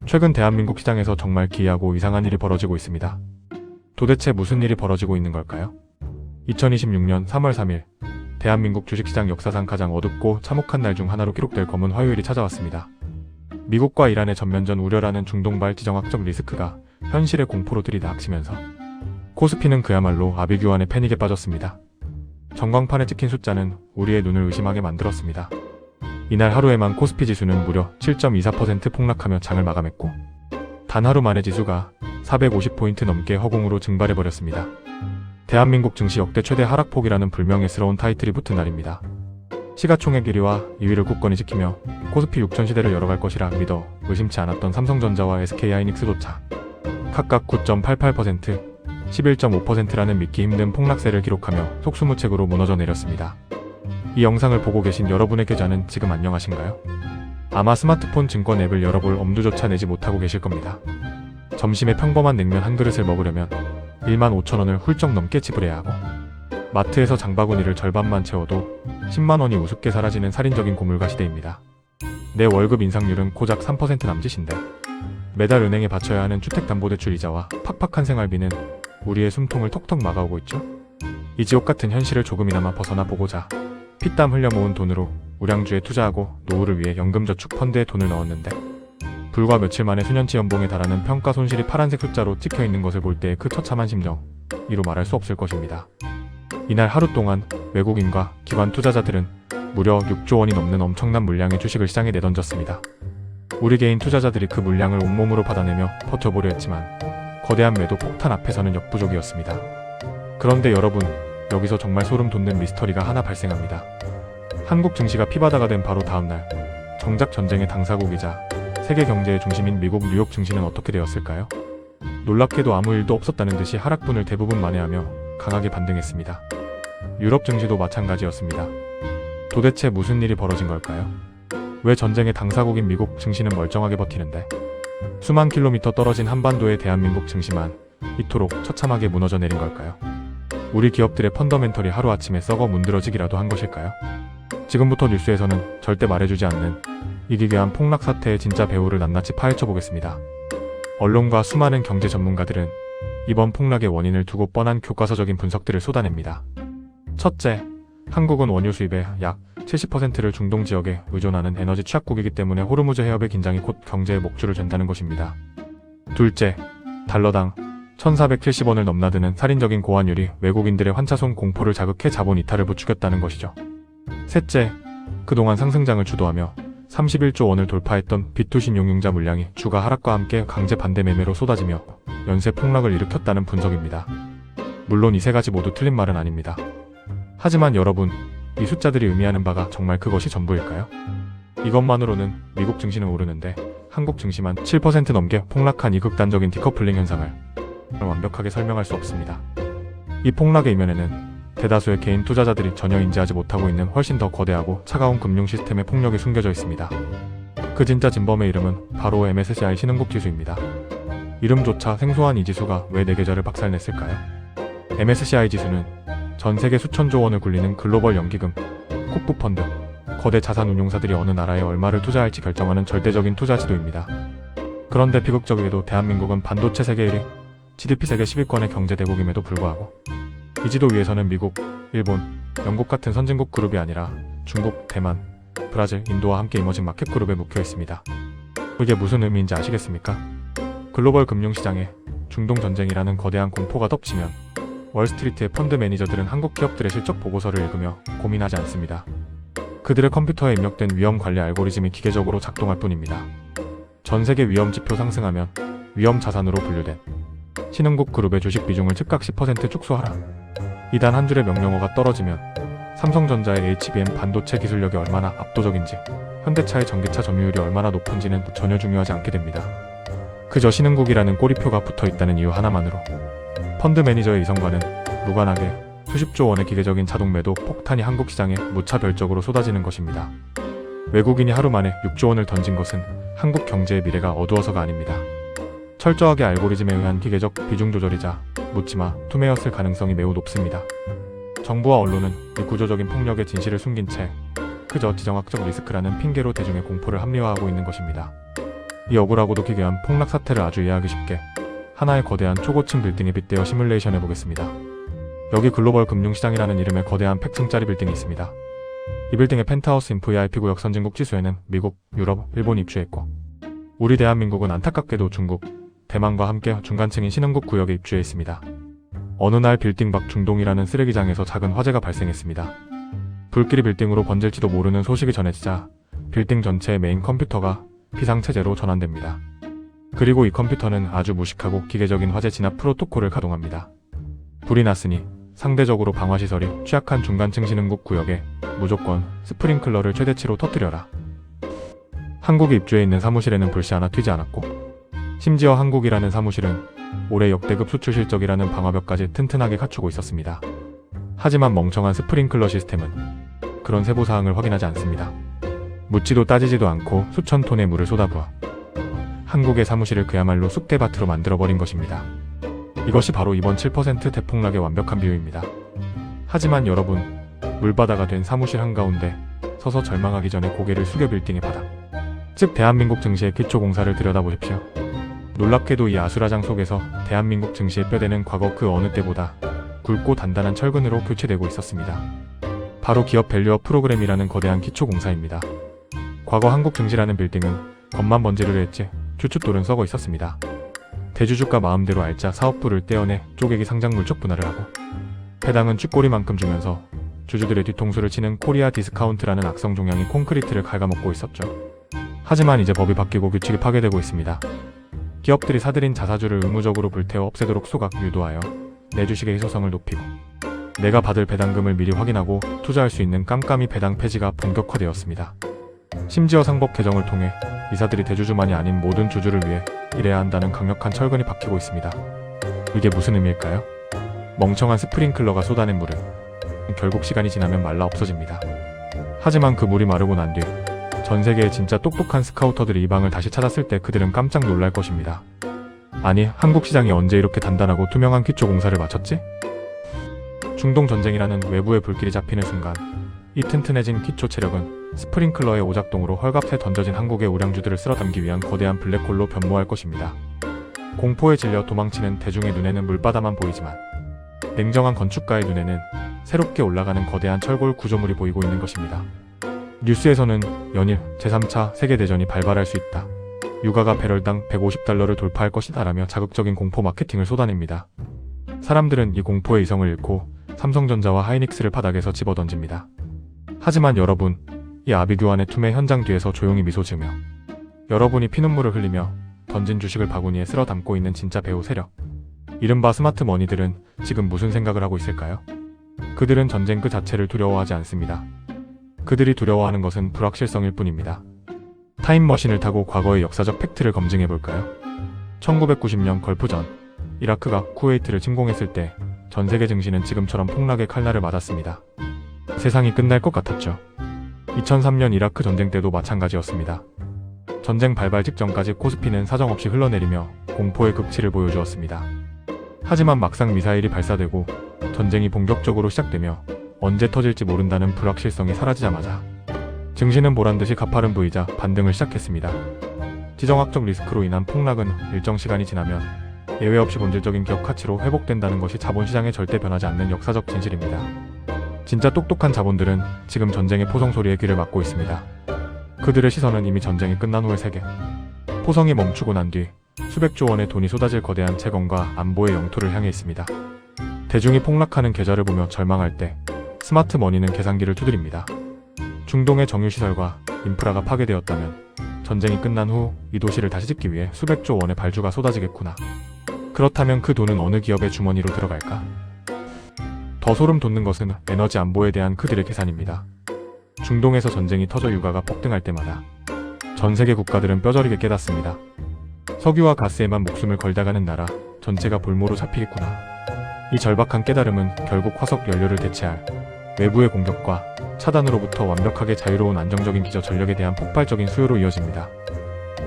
최근 대한민국 시장에서 정말 기이하고 이상한 일이 벌어지고 있습니다. 도대체 무슨 일이 벌어지고 있는 걸까요? 2026년 3월 3일 대한민국 주식시장 역사상 가장 어둡고 참혹한 날 중 하나로 기록될 검은 화요일이 찾아왔습니다. 미국과 이란의 전면전 우려라는 중동발 지정학적 리스크가 현실의 공포로 들이닥치면서 코스피는 그야말로 아비규환의 패닉에 빠졌습니다. 전광판에 찍힌 숫자는 우리의 눈을 의심하게 만들었습니다. 이날 하루에만 코스피 지수는 무려 7.24% 폭락하며 장을 마감했고 단 하루 만에 지수가 450포인트 넘게 허공으로 증발해버렸습니다. 대한민국 증시 역대 최대 하락폭이라는 불명예스러운 타이틀이 붙은 날입니다. 시가총액 1위와 2위를 굳건히 지키며 코스피 6천 시대를 열어갈 것이라 믿어 의심치 않았던 삼성전자와 SK하이닉스조차 각각 9.88%, 11.5%라는 믿기 힘든 폭락세를 기록하며 속수무책으로 무너져 내렸습니다. 이 영상을 보고 계신 여러분의 계좌는 지금 안녕하신가요? 아마 스마트폰 증권 앱을 열어볼 엄두조차 내지 못하고 계실 겁니다. 점심에 평범한 냉면 한 그릇을 먹으려면 15,000원을 훌쩍 넘게 지불해야 하고 마트에서 장바구니를 절반만 채워도 10만원이 우습게 사라지는 살인적인 고물가 시대입니다. 내 월급 인상률은 고작 3% 남짓인데 매달 은행에 바쳐야 하는 주택담보대출 이자와 팍팍한 생활비는 우리의 숨통을 턱턱 막아오고 있죠. 이 지옥같은 현실을 조금이나마 벗어나 보고자 피땀 흘려 모은 돈으로 우량주에 투자하고 노후를 위해 연금저축 펀드에 돈을 넣었는데 불과 며칠 만에 수년치 연봉에 달하는 평가 손실이 파란색 숫자로 찍혀있는 것을 볼 때의 그 처참한 심정, 이루 말할 수 없을 것입니다. 이날 하루 동안 외국인과 기관 투자자들은 무려 6조 원이 넘는 엄청난 물량의 주식을 시장에 내던졌습니다. 우리 개인 투자자들이 그 물량을 온몸으로 받아내며 버텨보려 했지만 거대한 매도 폭탄 앞에서는 역부족이었습니다. 그런데 여러분, 여기서 정말 소름 돋는 미스터리가 하나 발생합니다. 한국 증시가 피바다가 된 바로 다음날 정작 전쟁의 당사국이자 세계 경제의 중심인 미국 뉴욕 증시는 어떻게 되었을까요? 놀랍게도 아무 일도 없었다는 듯이 하락분을 대부분 만회하며 강하게 반등했습니다. 유럽 증시도 마찬가지였습니다. 도대체 무슨 일이 벌어진 걸까요? 왜 전쟁의 당사국인 미국 증시는 멀쩡하게 버티는데 수만 킬로미터 떨어진 한반도의 대한민국 증시만 이토록 처참하게 무너져 내린 걸까요? 우리 기업들의 펀더멘털이 하루아침에 썩어 문드러지기라도 한 것일까요? 지금부터 뉴스에서는 절대 말해주지 않는 이 기괴한 폭락 사태의 진짜 배후를 낱낱이 파헤쳐보겠습니다. 언론과 수많은 경제 전문가들은 이번 폭락의 원인을 두고 뻔한 교과서적인 분석들을 쏟아냅니다. 첫째, 한국은 원유 수입의 약 70%를 중동 지역에 의존하는 에너지 취약국이기 때문에 호르무즈 해협의 긴장이 곧 경제의 목줄을 잰다는 것입니다. 둘째, 달러당 1,470원을 넘나드는 살인적인 고환율이 외국인들의 환차손 공포를 자극해 자본 이탈을 부추겼다는 것이죠. 셋째, 그동안 상승장을 주도하며 31조 원을 돌파했던 B2 신용융자 물량이 주가 하락과 함께 강제 반대 매매로 쏟아지며 연쇄 폭락을 일으켰다는 분석입니다. 물론 이 세 가지 모두 틀린 말은 아닙니다. 하지만 여러분, 이 숫자들이 의미하는 바가 정말 그것이 전부일까요? 이것만으로는 미국 증시는 오르는데 한국 증시만 7% 넘게 폭락한 이 극단적인 디커플링 현상을 완벽하게 설명할 수 없습니다. 이 폭락의 이면에는 대다수의 개인 투자자들이 전혀 인지하지 못하고 있는 훨씬 더 거대하고 차가운 금융 시스템의 폭력이 숨겨져 있습니다. 그 진짜 진범의 이름은 바로 MSCI 신흥국 지수입니다. 이름조차 생소한 이 지수가 왜 내 계좌를 박살냈을까요? MSCI 지수는 전 세계 수천조 원을 굴리는 글로벌 연기금, 콧부 펀드, 거대 자산 운용사들이 어느 나라에 얼마를 투자할지 결정하는 절대적인 투자 지도입니다. 그런데 비극적이게도 대한민국은 반도체 세계 1위, GDP 세계 10위권의 경제대국임에도 불구하고 이 지도 위에서는 미국, 일본, 영국 같은 선진국 그룹이 아니라 중국, 대만, 브라질, 인도와 함께 이머징 마켓 그룹에 묵혀 있습니다. 이게 무슨 의미인지 아시겠습니까? 글로벌 금융시장에 중동 전쟁이라는 거대한 공포가 덮치면 월스트리트의 펀드 매니저들은 한국 기업들의 실적 보고서를 읽으며 고민하지 않습니다. 그들의 컴퓨터에 입력된 위험 관리 알고리즘이 기계적으로 작동할 뿐입니다. 전 세계 위험 지표 상승하면 위험 자산으로 분류된 신흥국 그룹의 주식 비중을 즉각 10% 축소하라. 이단 한 줄의 명령어가 떨어지면 삼성전자의 HBM 반도체 기술력이 얼마나 압도적인지 현대차의 전기차 점유율이 얼마나 높은지는 전혀 중요하지 않게 됩니다. 그저 신흥국이라는 꼬리표가 붙어있다는 이유 하나만으로 펀드 매니저의 이성과는 무관하게 수십조 원의 기계적인 자동 매도 폭탄이 한국 시장에 무차별적으로 쏟아지는 것입니다. 외국인이 하루 만에 6조 원을 던진 것은 한국 경제의 미래가 어두워서가 아닙니다. 철저하게 알고리즘에 의한 기계적 비중 조절이자 묻지마 투매였을 가능성이 매우 높습니다. 정부와 언론은 이 구조적인 폭력의 진실을 숨긴 채 그저 지정학적 리스크라는 핑계로 대중의 공포를 합리화하고 있는 것입니다. 이 억울하고도 기괴한 폭락 사태를 아주 이해하기 쉽게 하나의 거대한 초고층 빌딩에 빗대어 시뮬레이션 해보겠습니다. 여기 글로벌 금융시장이라는 이름의 거대한 100층짜리 빌딩이 있습니다. 이 빌딩의 펜트하우스 인 VIP 구역 선진국 지수에는 미국, 유럽, 일본이 입주했고 우리 대한민국은 안타깝게도 중국, 대만과 함께 중간층인 신흥국 구역에 입주해 있습니다. 어느 날 빌딩 밖 중동이라는 쓰레기장에서 작은 화재가 발생했습니다. 불길이 빌딩으로 번질지도 모르는 소식이 전해지자 빌딩 전체의 메인 컴퓨터가 비상체제로 전환됩니다. 그리고 이 컴퓨터는 아주 무식하고 기계적인 화재 진압 프로토콜을 가동합니다. 불이 났으니 상대적으로 방화시설이 취약한 중간층 신흥국 구역에 무조건 스프링클러를 최대치로 터뜨려라. 한국에 입주해 있는 사무실에는 불씨 하나 튀지 않았고 심지어 한국이라는 사무실은 올해 역대급 수출 실적이라는 방화벽까지 튼튼하게 갖추고 있었습니다. 하지만 멍청한 스프링클러 시스템은 그런 세부사항을 확인하지 않습니다. 묻지도 따지지도 않고 수천 톤의 물을 쏟아부어 한국의 사무실을 그야말로 쑥대밭으로 만들어버린 것입니다. 이것이 바로 이번 7% 대폭락의 완벽한 비유입니다. 하지만 여러분, 물바다가 된 사무실 한가운데 서서 절망하기 전에 고개를 숙여 빌딩의 바닥, 즉 대한민국 증시의 기초공사를 들여다보십시오. 놀랍게도 이 아수라장 속에서 대한민국 증시의 뼈대는 과거 그 어느 때보다 굵고 단단한 철근으로 교체되고 있었습니다. 바로 기업 밸류업 프로그램이라는 거대한 기초공사입니다. 과거 한국 증시라는 빌딩은 겉만 번지르르 했지 주춧돌은 썩어 있었습니다. 대주주가 마음대로 알짜 사업부를 떼어내 쪼개기 상장 물적 분할을 하고 배당은 쥐꼬리만큼 주면서 주주들의 뒤통수를 치는 코리아 디스카운트라는 악성 종양이 콘크리트를 갉아먹고 있었죠. 하지만 이제 법이 바뀌고 규칙이 파괴되고 있습니다. 기업들이 사들인 자사주를 의무적으로 불태워 없애도록 소각 유도하여 내 주식의 희소성을 높이고 내가 받을 배당금을 미리 확인하고 투자할 수 있는 깜깜이 배당 폐지가 본격화되었습니다. 심지어 상법 개정을 통해 이사들이 대주주만이 아닌 모든 주주를 위해 일해야 한다는 강력한 철근이 박히고 있습니다. 이게 무슨 의미일까요? 멍청한 스프링클러가 쏟아낸 물은 결국 시간이 지나면 말라 없어집니다. 하지만 그 물이 마르고 난 뒤 전 세계의 진짜 똑똑한 스카우터들이 이 방을 다시 찾았을 때 그들은 깜짝 놀랄 것입니다. 아니, 한국 시장이 언제 이렇게 단단하고 투명한 기초공사를 마쳤지? 중동 전쟁이라는 외부의 불길이 잡히는 순간 이 튼튼해진 기초 체력은 스프링클러의 오작동으로 헐값에 던져진 한국의 우량주들을 쓸어담기 위한 거대한 블랙홀로 변모할 것입니다. 공포에 질려 도망치는 대중의 눈에는 물바다만 보이지만 냉정한 건축가의 눈에는 새롭게 올라가는 거대한 철골 구조물이 보이고 있는 것입니다. 뉴스에서는 연일 제3차 세계대전이 발발할 수 있다. 유가가 배럴당 150달러를 돌파할 것이다 라며 자극적인 공포 마케팅을 쏟아냅니다. 사람들은 이 공포의 이성을 잃고 삼성전자와 하이닉스를 바닥에서 집어던집니다. 하지만 여러분, 이 아비규환의 투매 현장 뒤에서 조용히 미소 지으며 여러분이 피눈물을 흘리며 던진 주식을 바구니에 쓸어 담고 있는 진짜 배우 세력, 이른바 스마트 머니들은 지금 무슨 생각을 하고 있을까요? 그들은 전쟁 그 자체를 두려워하지 않습니다. 그들이 두려워하는 것은 불확실성일 뿐입니다. 타임머신을 타고 과거의 역사적 팩트를 검증해볼까요? 1990년 걸프전, 이라크가 쿠웨이트를 침공했을 때 전 세계 증시는 지금처럼 폭락의 칼날을 맞았습니다. 세상이 끝날 것 같았죠. 2003년 이라크 전쟁 때도 마찬가지였습니다. 전쟁 발발 직전까지 코스피는 사정없이 흘러내리며 공포의 극치를 보여주었습니다. 하지만 막상 미사일이 발사되고 전쟁이 본격적으로 시작되며 언제 터질지 모른다는 불확실성이 사라지자마자 증시는 보란듯이 가파른 V자 반등을 시작했습니다. 지정학적 리스크로 인한 폭락은 일정 시간이 지나면 예외 없이 본질적인 기업 가치로 회복된다는 것이 자본시장에 절대 변하지 않는 역사적 진실입니다. 진짜 똑똑한 자본들은 지금 전쟁의 포성 소리에 귀를 막고 있습니다. 그들의 시선은 이미 전쟁이 끝난 후의 세계, 포성이 멈추고 난 뒤 수백조 원의 돈이 쏟아질 거대한 채권과 안보의 영토를 향해 있습니다. 대중이 폭락하는 계좌를 보며 절망할 때 스마트 머니는 계산기를 두드립니다. 중동의 정유시설과 인프라가 파괴되었다면 전쟁이 끝난 후 이 도시를 다시 짓기 위해 수백조 원의 발주가 쏟아지겠구나. 그렇다면 그 돈은 어느 기업의 주머니로 들어갈까? 더 소름 돋는 것은 에너지 안보에 대한 그들의 계산입니다. 중동에서 전쟁이 터져 유가가 폭등할 때마다 전 세계 국가들은 뼈저리게 깨닫습니다. 석유와 가스에만 목숨을 걸다가는 나라 전체가 볼모로 잡히겠구나. 이 절박한 깨달음은 결국 화석 연료를 대체할 외부의 공격과 차단으로부터 완벽하게 자유로운 안정적인 기저 전력에 대한 폭발적인 수요로 이어집니다.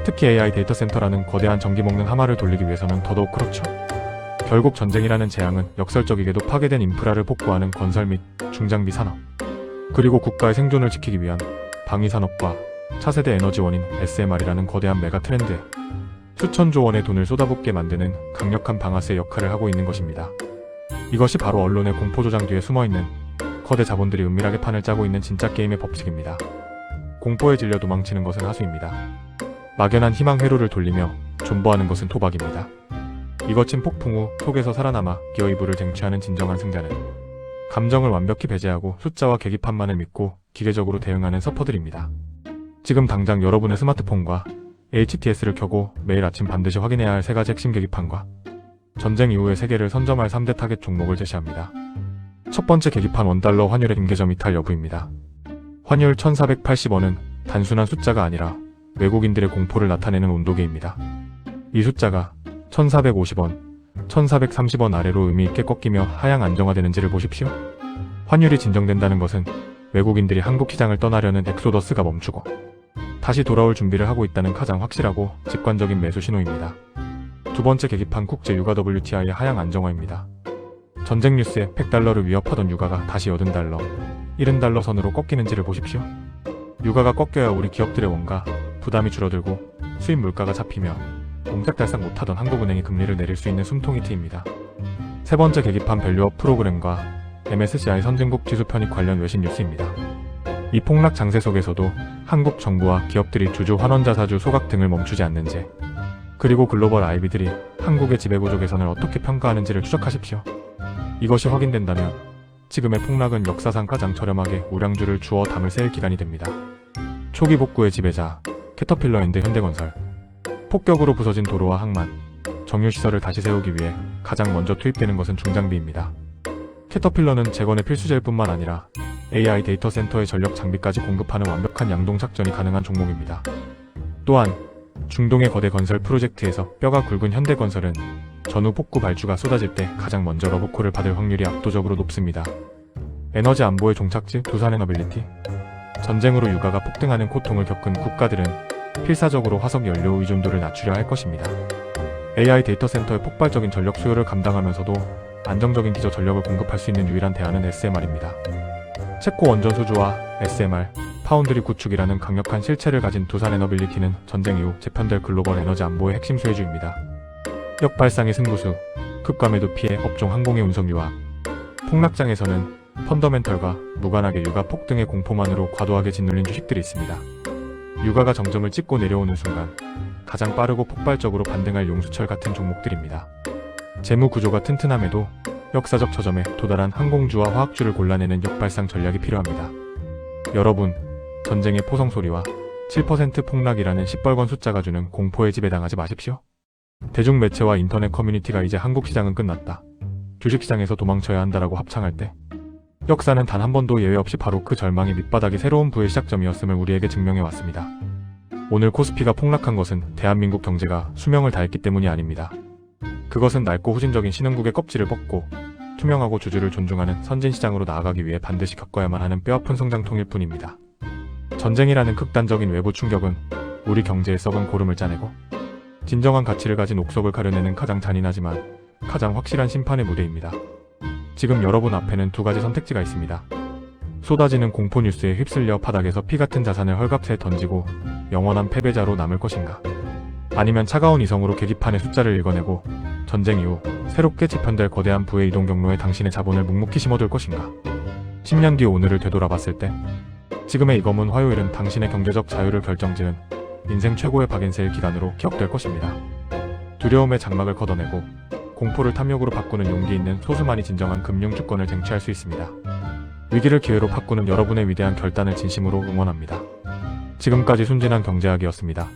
특히 AI 데이터 센터라는 거대한 전기 먹는 하마를 돌리기 위해서는 더더욱 그렇죠. 결국 전쟁이라는 재앙은 역설적이게도 파괴된 인프라를 복구하는 건설 및 중장비 산업, 그리고 국가의 생존을 지키기 위한 방위 산업과 차세대 에너지원인 SMR이라는 거대한 메가 트렌드에 수천조 원의 돈을 쏟아붓게 만드는 강력한 방아쇠 역할을 하고 있는 것입니다. 이것이 바로 언론의 공포조장 뒤에 숨어있는 거대 자본들이 은밀하게 판을 짜고 있는 진짜 게임의 법칙입니다. 공포에 질려 도망치는 것은 하수입니다. 막연한 희망 회로를 돌리며 존버하는 것은 도박입니다. 이 거친 폭풍 후 속에서 살아남아 기어이 불을 쟁취하는 진정한 승자는 감정을 완벽히 배제하고 숫자와 계기판만을 믿고 기계적으로 대응하는 서퍼들입니다. 지금 당장 여러분의 스마트폰과 HTS를 켜고 매일 아침 반드시 확인해야 할 3가지 핵심 계기판과 전쟁 이후의 세계를 선점할 3대 타겟 종목을 제시합니다. 첫 번째 계기판 $1 환율의 임계점 이탈 여부입니다. 환율 1480원은 단순한 숫자가 아니라 외국인들의 공포를 나타내는 온도계입니다. 이 숫자가 1450원, 1430원 아래로 의미 있게 꺾이며 하향 안정화되는지를 보십시오. 환율이 진정된다는 것은 외국인들이 한국 시장을 떠나려는 엑소더스가 멈추고 다시 돌아올 준비를 하고 있다는 가장 확실하고 직관적인 매수 신호입니다. 두 번째 계기판 국제 유가 WTI의 하향 안정화입니다. 전쟁 뉴스에 $100를 위협하던 유가가 다시 $80, $70 선으로 꺾이는지를 보십시오. 유가가 꺾여야 우리 기업들의 원가 부담이 줄어들고 수입 물가가 잡히며 옴짝달싹 못하던 한국은행이 금리를 내릴 수 있는 숨통이 트입니다. 세 번째 계기판 밸류업 프로그램과 MSCI 선진국 지수 편입 관련 외신 뉴스입니다. 이 폭락 장세 속에서도 한국 정부와 기업들이 주주 환원자사주 소각 등을 멈추지 않는지, 그리고 글로벌 IB들이 한국의 지배구조 개선을 어떻게 평가하는지를 추적하십시오. 이것이 확인된다면 지금의 폭락은 역사상 가장 저렴하게 우량주를 주워 담을 세일 기간이 됩니다. 초기 복구의 지배자 캐터필러 앤드 현대건설, 폭격으로 부서진 도로와 항만, 정유시설을 다시 세우기 위해 가장 먼저 투입되는 것은 중장비입니다. 캐터필러는 재건의 필수제일 뿐만 아니라 AI 데이터 센터의 전력 장비까지 공급하는 완벽한 양동 작전이 가능한 종목입니다. 또한 중동의 거대 건설 프로젝트에서 뼈가 굵은 현대건설은 전후 복구 발주가 쏟아질 때 가장 먼저 러브콜을 받을 확률이 압도적으로 높습니다. 에너지 안보의 종착지 두산에너빌리티. 전쟁으로 유가가 폭등하는 고통을 겪은 국가들은 필사적으로 화석 연료 의존도를 낮추려 할 것입니다. AI 데이터 센터의 폭발적인 전력 수요를 감당하면서도 안정적인 기저 전력을 공급할 수 있는 유일한 대안은 SMR입니다. 체코 원전 수주와 SMR, 파운드리 구축이라는 강력한 실체를 가진 두산에너빌리티는 전쟁 이후 재편될 글로벌 에너지 안보의 핵심 수혜주입니다. 역발상의 승부수, 급감에도 피해 업종 항공의 운송 유합. 폭락장에서는 펀더멘털과 무관하게 유가 폭등의 공포만으로 과도하게 짓눌린 주식들이 있습니다. 유가가 정점을 찍고 내려오는 순간 가장 빠르고 폭발적으로 반등할 용수철 같은 종목들입니다. 재무 구조가 튼튼함에도 역사적 저점에 도달한 항공주와 화학주를 골라내는 역발상 전략이 필요합니다. 여러분, 전쟁의 포성 소리와 7% 폭락이라는 시뻘건 숫자가 주는 공포에 지배당하지 마십시오. 대중매체와 인터넷 커뮤니티가 이제 한국 시장은 끝났다, 주식시장에서 도망쳐야 한다라고 합창할 때 역사는 단 한 번도 예외 없이 바로 그 절망의 밑바닥이 새로운 부의 시작점이었음을 우리에게 증명해왔습니다. 오늘 코스피가 폭락한 것은 대한민국 경제가 수명을 다했기 때문이 아닙니다. 그것은 낡고 후진적인 신흥국의 껍질을 벗고 투명하고 주주를 존중하는 선진시장으로 나아가기 위해 반드시 겪어야만 하는 뼈아픈 성장통일 뿐입니다. 전쟁이라는 극단적인 외부 충격은 우리 경제의 썩은 고름을 짜내고 진정한 가치를 가진 옥석을 가려내는 가장 잔인하지만 가장 확실한 심판의 무대입니다. 지금 여러분 앞에는 두 가지 선택지가 있습니다. 쏟아지는 공포 뉴스에 휩쓸려 바닥에서 피 같은 자산을 헐값에 던지고 영원한 패배자로 남을 것인가? 아니면 차가운 이성으로 계기판의 숫자를 읽어내고 전쟁 이후 새롭게 재편될 거대한 부의 이동 경로에 당신의 자본을 묵묵히 심어둘 것인가? 10년 뒤 오늘을 되돌아봤을 때 지금의 이검은 화요일은 당신의 경제적 자유를 결정지은 인생 최고의 박앤세일 기간으로 기억될 것입니다. 두려움의 장막을 걷어내고 공포를 탐욕으로 바꾸는 용기 있는 소수만이 진정한 금융주권을 쟁취할 수 있습니다. 위기를 기회로 바꾸는 여러분의 위대한 결단을 진심으로 응원합니다. 지금까지 순진한 경제학이었습니다.